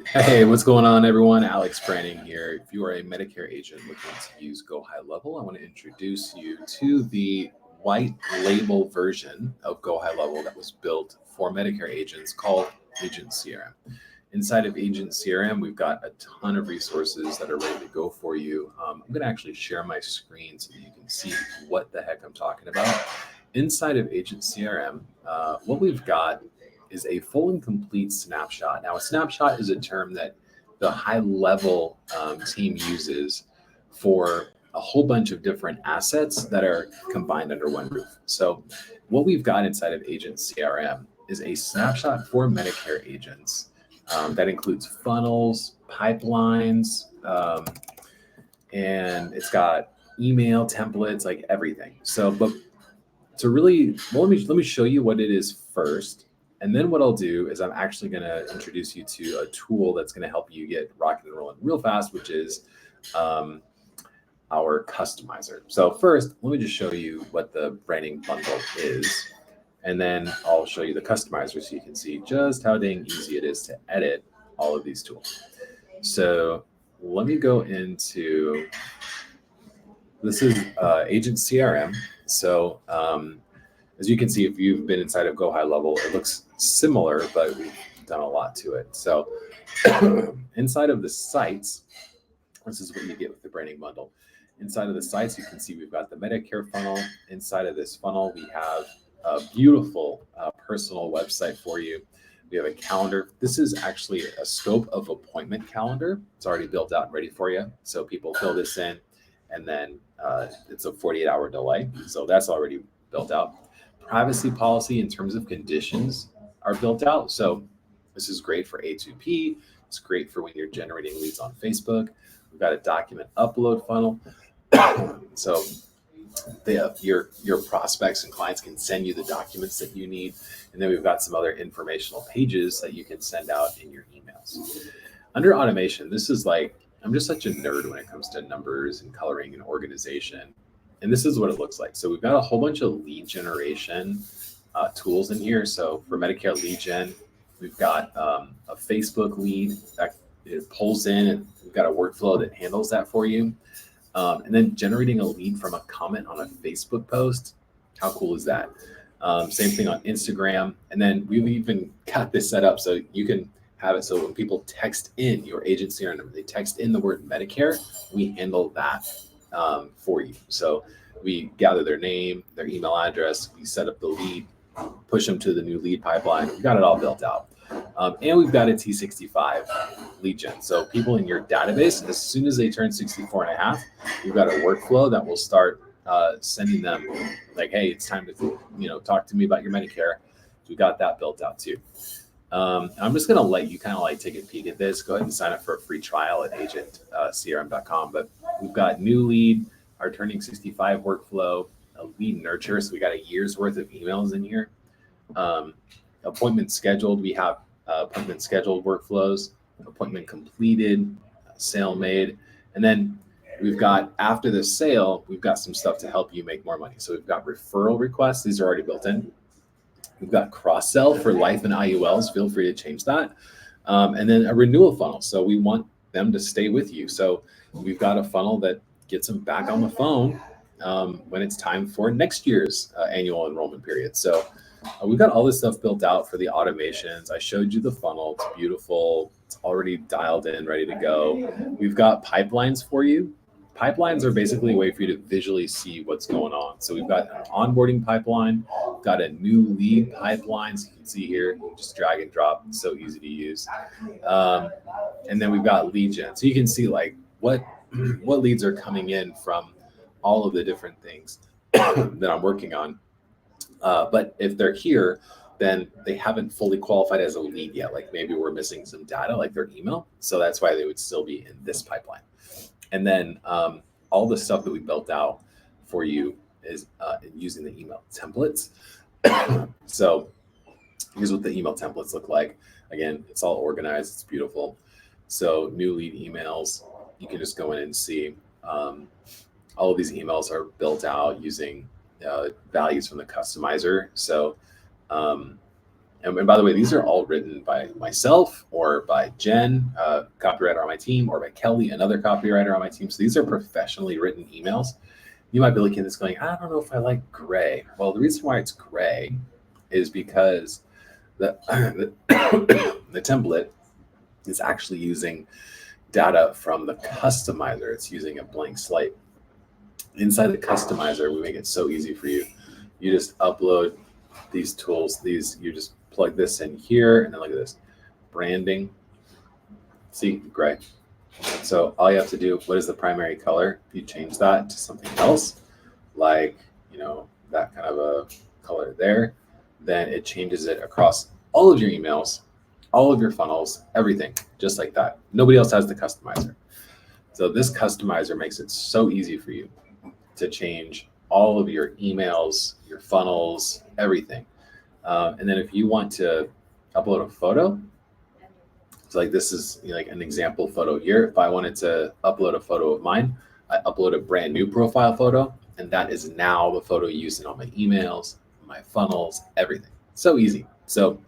Hey, what's going on, everyone? Alex Branning here. If you are a Medicare agent looking to use GoHighLevel, I want to introduce you to the white label version of GoHighLevel that was built for Medicare agents called Agent CRM. Inside of Agent CRM, we've got a ton of resources that are ready to go for you. I'm going to actually share my screen so that you can see what the heck I'm talking about. Inside of Agent CRM, what we've got is a full and complete snapshot. Now, a snapshot is a term that the high level team uses for a whole bunch of different assets that are combined under one roof. So what we've got inside of Agent CRM is a snapshot for Medicare agents that includes funnels, pipelines, and it's got email templates, like everything. So, but to really, well, let me show you what it is first. And then what I'll do is I'm actually going to introduce you to a tool that's going to help you get rocking and rolling real fast, which is our customizer. So first, let me just show you what the Branning bundle is. And then I'll show you the customizer so you can see just how dang easy it is to edit all of these tools. So let me go into, this is Agent CRM. So as you can see, if you've been inside of GoHighLevel, it looks similar, but we've done a lot to it. So inside of the sites, this is what you get with the Branning bundle. Inside of the sites, you can see we've got the Medicare funnel. Inside of this funnel, we have a beautiful personal website for you. We have a calendar. This is actually a scope of appointment calendar. It's already built out and ready for you. So people fill this in, and then it's a 48-hour delay. So that's already built out. Privacy policy in terms of conditions are built out. So this is great for A2P. It's great for when you're generating leads on Facebook. We've got a document upload funnel. So your prospects and clients can send you the documents that you need. And then we've got some other informational pages that you can send out in your emails. Under automation, this is like, I'm just such a nerd when it comes to numbers and coloring and organization. And this is what it looks like. So we've got a whole bunch of lead generation tools in here. So for Medicare lead gen, we've got a Facebook lead that it pulls in, and we've got a workflow that handles that for you. And then generating a lead from a comment on a Facebook post. How cool is that? Same thing on Instagram. And then we've even got this set up so you can have it so when people text in your Agent CRM number, they text in the word Medicare, we handle that for you. So we gather their name, their email address, we set up the lead, push them to the new lead pipeline. We've got it all built out. And we've got a T65 lead gen. So people in your database, as soon as they turn 64 and a half, we've got a workflow that will start sending them like, hey, it's time to talk to me about your Medicare. We got that built out too. I'm just going to let you kind of like take a peek at this. Go ahead and sign up for a free trial at agentcrm.com. But we've got new lead, our turning 65 workflow, a lead nurture. So we got a year's worth of emails in here. Appointment scheduled. We have appointment scheduled workflows, appointment completed, sale made. And then we've got, after the sale, we've got some stuff to help you make more money. So we've got referral requests. These are already built in. We've got cross-sell for life and IULs. Feel free to change that. And then a renewal funnel. So we want them to stay with you. So we've got a funnel that gets them back on the phone when it's time for next year's annual enrollment period. So we've got all this stuff built out for the automations. I showed you the funnel. It's beautiful. It's already dialed in, ready to go. We've got pipelines for you. Pipelines are basically a way for you to visually see what's going on. So we've got an onboarding pipeline, got a new lead pipeline. So you can see here, just drag and drop. It's so easy to use. And then we've got lead gen. So you can see like what leads are coming in from all of the different things that I'm working on. But if they're here, then they haven't fully qualified as a lead yet. Like maybe we're missing some data, like their email. So that's why they would still be in this pipeline. And then all the stuff that we built out for you is using the email templates. So here's what the email templates look like. Again, it's all organized. It's beautiful. So new lead emails, you can just go in and see all of these emails are built out using values from the customizer. So And by the way, these are all written by myself or by Jen, copywriter on my team, or by Kelly, another copywriter on my team. So these are professionally written emails. You might be looking at this going, I don't know if I like gray. Well, the reason why it's gray is because the template is actually using data from the customizer. It's using a blank slate. Inside the customizer, we make it so easy for you. You just upload these tools. You just plug this in here, and then look at this, branding. See, gray. So all you have to do, what is the primary color? If you change that to something else, like, that kind of a color there, then it changes it across all of your emails, all of your funnels, everything, just like that. Nobody else has the customizer. So this customizer makes it so easy for you to change all of your emails, your funnels, everything. And then if you want to upload a photo, so like this is like an example photo here. If I wanted to upload a photo of mine, I upload a brand new profile photo, and that is now the photo used in all my emails, my funnels, everything. So easy. So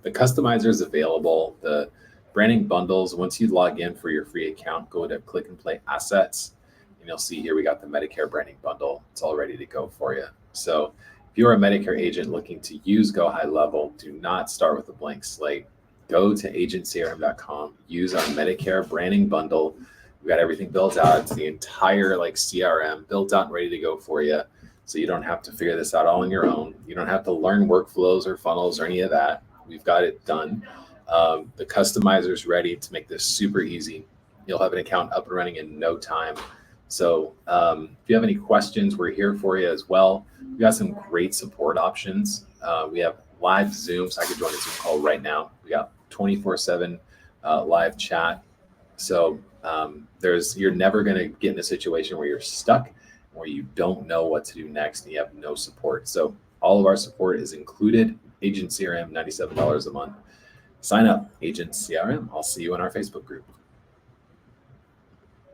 the customizer is available. The branding bundles, once you log in for your free account, go to Click and Play Assets, and you'll see here we got the Medicare branding bundle. It's all ready to go for you. So if you're a Medicare agent looking to use GoHighLevel, do not start with a blank slate. Go to agentcrm.com, use our Medicare branding bundle. We've got everything built out. It's the entire CRM built out and ready to go for you. So you don't have to figure this out all on your own. You don't have to learn workflows or funnels or any of that. We've got it done. The customizer is ready to make this super easy. You'll have an account up and running in no time. So if you have any questions, we're here for you as well. We've got some great support options. We have live Zooms. I could join a Zoom call right now. We got 24/7 live chat. So you're never going to get in a situation where you're stuck, where you don't know what to do next and you have no support. So all of our support is included. Agent CRM, $97 a month. Sign up, Agent CRM. I'll see you in our Facebook group.